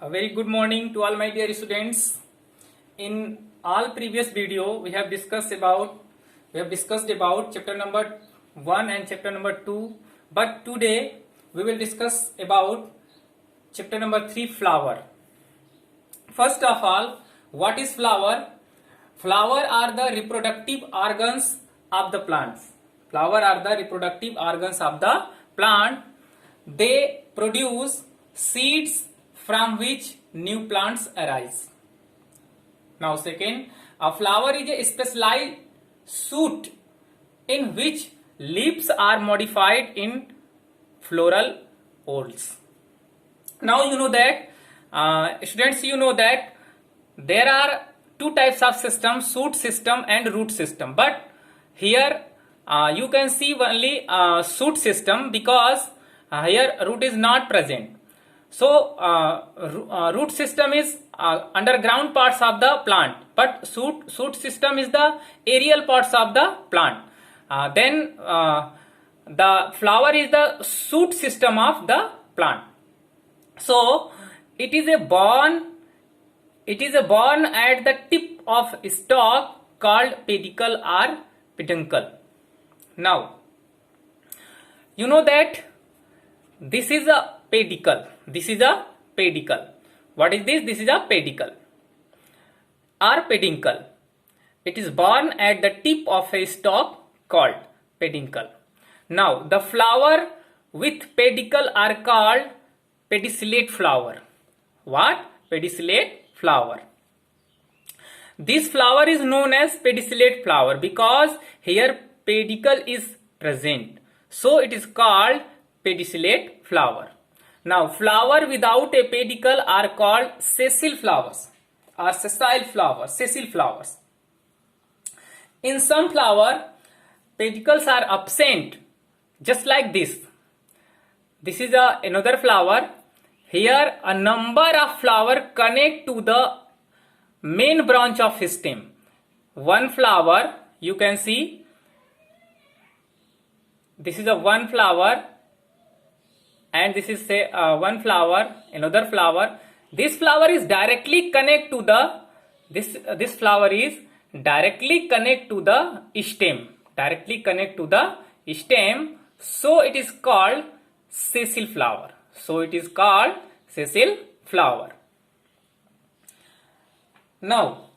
A very good morning to all my dear students. In all previous video, we have discussed about chapter number 1 and chapter number 2. But today we will discuss about chapter number 3, flower. First of all, what is flower? Flower are the reproductive organs of the plants. Flower are the reproductive organs of the plant. They produce seeds from which new plants arise. Now second, a flower is a specialized shoot in which leaves are modified in floral whorls. Now you know that, students, you know that there are two types of system, shoot system and root system. But here you can see only shoot system because here root is not present. So root system is underground parts of the plant, but shoot system is the aerial parts of the plant. Then the flower is the shoot system of the plant. So it is a born at the tip of stalk called pedicel or peduncle. Now you know that this is a pedicel. This is a pedicel. What is this? This is a pedicel or peduncle. It is born at the tip of a stalk called peduncle. Now the flower with pedicel are called pedicellate flower. What? Pedicellate flower. This flower is known as pedicellate flower because here pedicel is present. So it is called pedicellate flower. Now flower without a pedicel are called sessile flowers or sessile flowers. In some flower, pedicels are absent, just like this. This is another flower. Here a number of flower connect to the main branch of stem. One flower, you can see, this is a one flower, and this is say one flower, another flower. This flower is directly connect to the this flower is directly connect to the stem, so it is called sessile flower. Now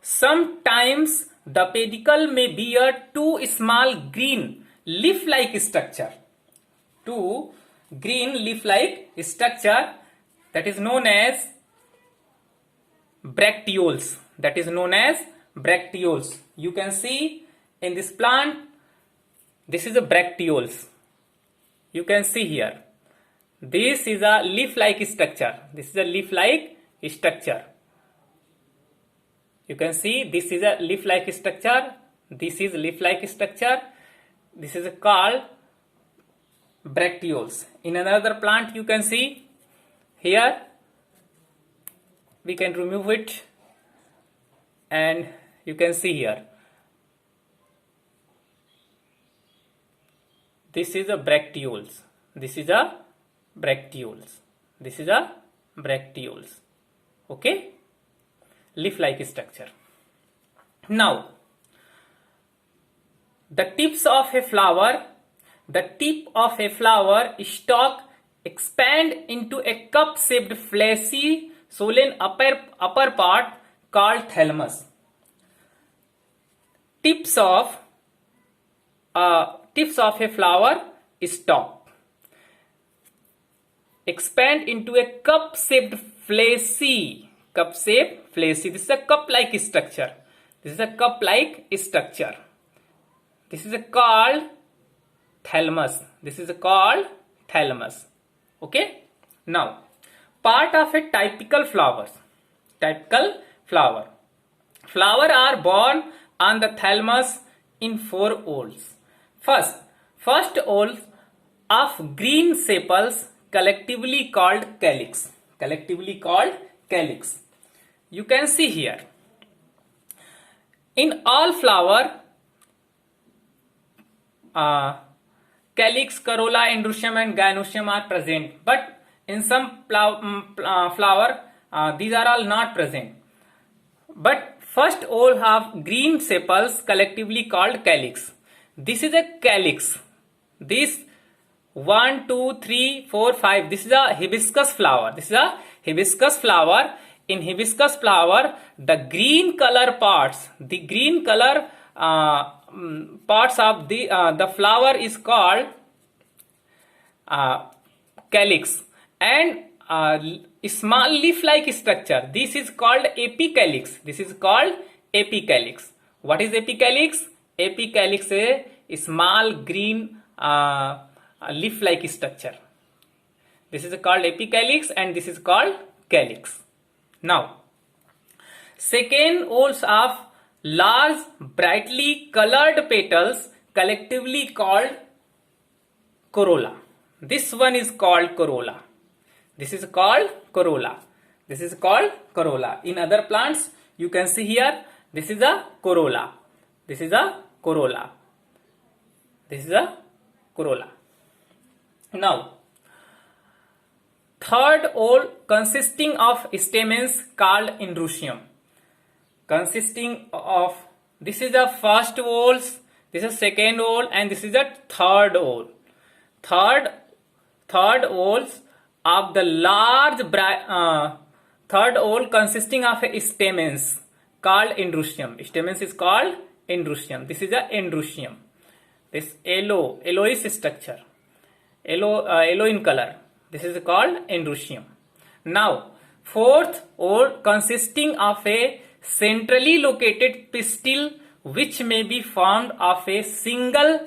sometimes the pedicel may bear two small green leaf-like structure. That is known as bracteoles. You can see in this plant, this is a bracteoles. You can see here. This is a leaf-like structure. You can see this is a leaf-like structure. This is called bracteoles. In another plant, you can see here. We can remove it, and you can see here. This is a bracteoles. Okay, leaf-like structure. Now the tips of a flower. The tip of a flower stalk expand into a cup-shaped fleshy swollen upper part called thalamus. Tips of a flower stalk expand into a cup-shaped fleshy. This is a cup-like structure. This is called thalamus. Okay. Now part of a typical flower. Flower are born on the thalamus in 4 whorls. First whorls of green sepals collectively called calyx. You can see here. In all flower, calyx, corolla, androecium and gynoecium are present, but In some flower, these are all not present. But first all have green sepals collectively called calyx. This is a calyx. This 1, 2, 3, 4, 5. This is a hibiscus flower. This is a hibiscus flower. In hibiscus flower, the green color parts, the green color parts of the flower is called calyx, and small leaf-like structure. This is called apicalyx. This is called apicalyx. What is apicalyx? Apicalyx is a small green leaf-like structure. This is called apicalyx, and this is called calyx. Now, second whorls of large brightly colored petals collectively called corolla. This one is called corolla. This is called corolla. This is called corolla. In other plants, you can see here, this is a corolla. This is a corolla. This is a corolla. Now, third whorl consisting of stamens called androecium. Consisting of, this is the first whorls, this is second whorl, and this is the third whorl. Third whorls of the large third whorl consisting of stamens called androecium. Stamens is called androecium. This is a androecium. This yellowish structure, yellow in color. This is called androecium. Now, fourth whorl consisting of a centrally located pistil which may be formed of a single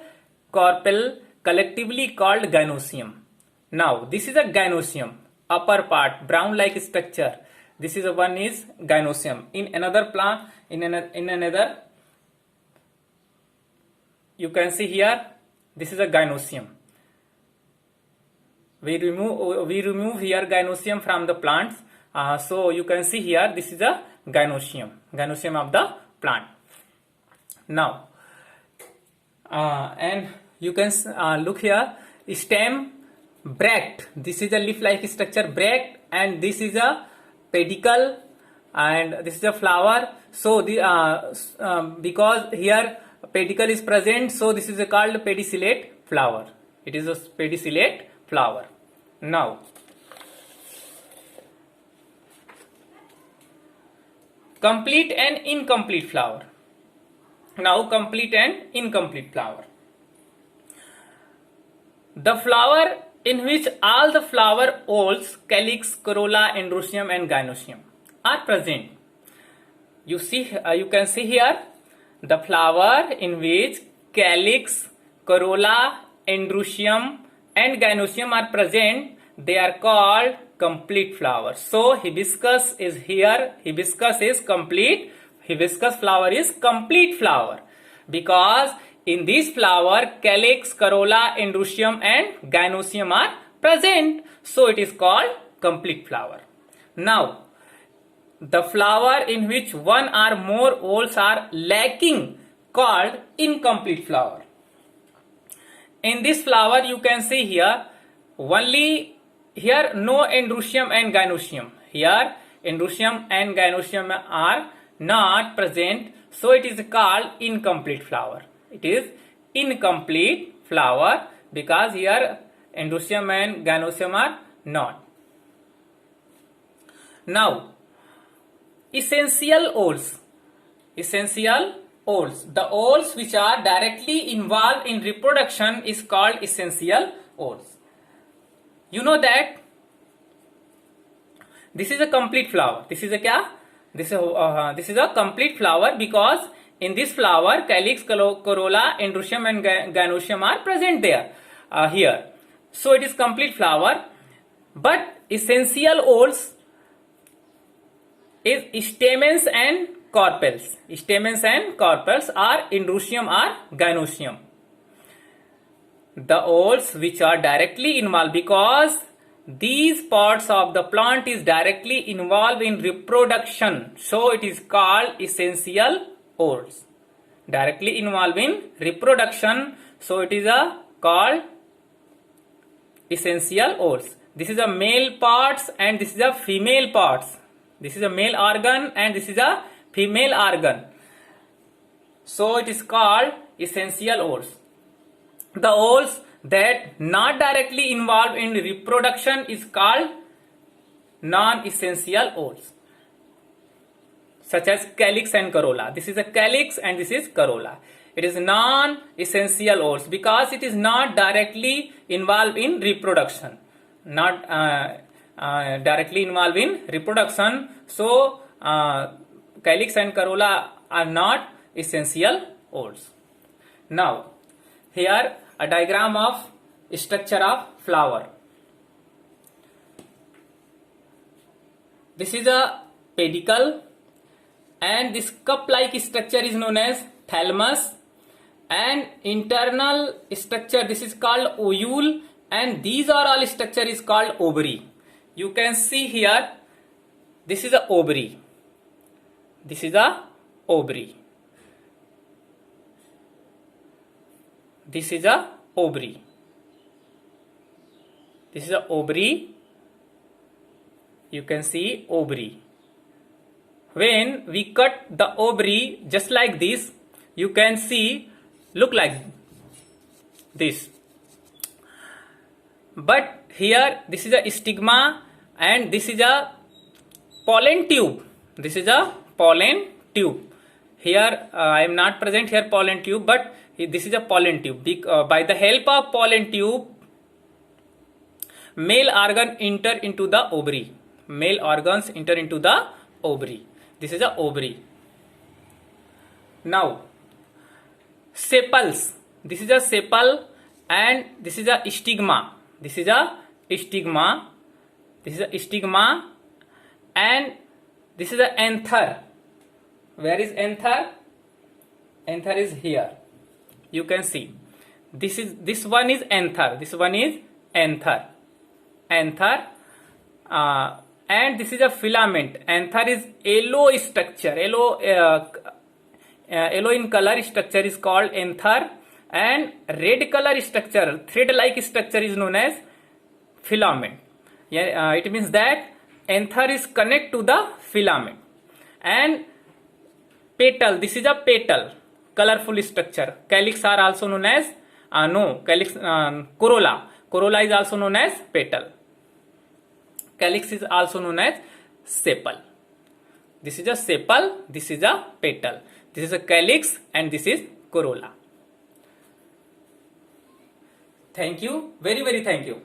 carpel collectively called gynoecium. Now, this is a gynoecium, upper part, brown-like structure. This is one is gynoecium. In another plant, in another, you can see here, this is a gynoecium. We remove here gynoecium from the plants. So you can see here, this is a gynoecium of the plant. Now, and you can look here, stem bract. This is a leaf-like structure, bract, and this is a pedicle, and this is a flower. So the because here pedicle is present, so this is called pedicellate flower. It is a pedicellate flower. Now, complete and incomplete flower. Now, complete and incomplete flower. The flower in which all the flower whorls, calyx, corolla, androecium, and gynoecium are present. You can see here the flower in which calyx, corolla, androecium, and gynoecium are present. They are called complete flowers. So hibiscus is here. Hibiscus is complete. Hibiscus flower is complete flower, because in this flower calyx, corolla, androecium, and gynoecium are present. So it is called complete flower. Now, the flower in which one or more whorls are lacking called incomplete flower. In this flower you can see here only here no androecium and gynoecium. Here androecium and gynoecium are not present, so it is called incomplete flower. It is incomplete flower because here androecium and gynoecium are not. Now, essential whorls. Essential whorls. The whorls which are directly involved in reproduction is called essential whorls. You know that this is a complete flower. This is a kya? This is a complete flower because in this flower calyx, corolla, androecium, and gynoecium are present there here. So it is complete flower. But essential whorls is stamens and carpels. Stamens and carpels are androecium or gynoecium. The whorls which are directly involved, because these parts of the plant is directly involved in reproduction, so it is called essential whorls. Directly involved in reproduction, so it is called essential whorls. this is a male parts and this is a female parts. This is a male organ and this is a female organ. So it is called essential oils. The oils that not directly involved in reproduction is called non-essential oils, such as calyx and corolla. This is a calyx and this is corolla. It is non-essential oils because it is not directly involved in reproduction. Not directly involved in reproduction. So calyx and corolla are not essential oils. Now here a diagram of structure of flower. This is a pedicle and this cup-like structure is known as thalamus, and internal structure, this is called ovule, and these are all structure is called ovary. You can see here, this is a ovary. This is a ovary. This is a ovary. This is a ovary. You can see ovary. When we cut the ovary just like this, you can see look like this. But here this is a stigma and this is a pollen tube. This is a pollen tube. Here I am not present here pollen tube, but this is a pollen tube. By the help of pollen tube, male organ enter into the ovary. Male organs enter into the ovary. This is a ovary. Now sepals. This is a sepal and this is a stigma. This is a stigma. This is a stigma and this is a anther. Where is anther? Anther is here. You can see. This one is anther. This one is anther. Anther. And this is a filament. Anther is yellow structure. Yellow in color structure is called anther, and red color structure, thread-like structure is known as filament. It means that anther is connect to the filament. And petal. This is a petal, colorful structure. Calyx are also known as corolla. Corolla is also known as petal. Calyx is also known as sepal. This is a sepal, this is a petal. This is a calyx and this is corolla. Thank you. Very, very thank you.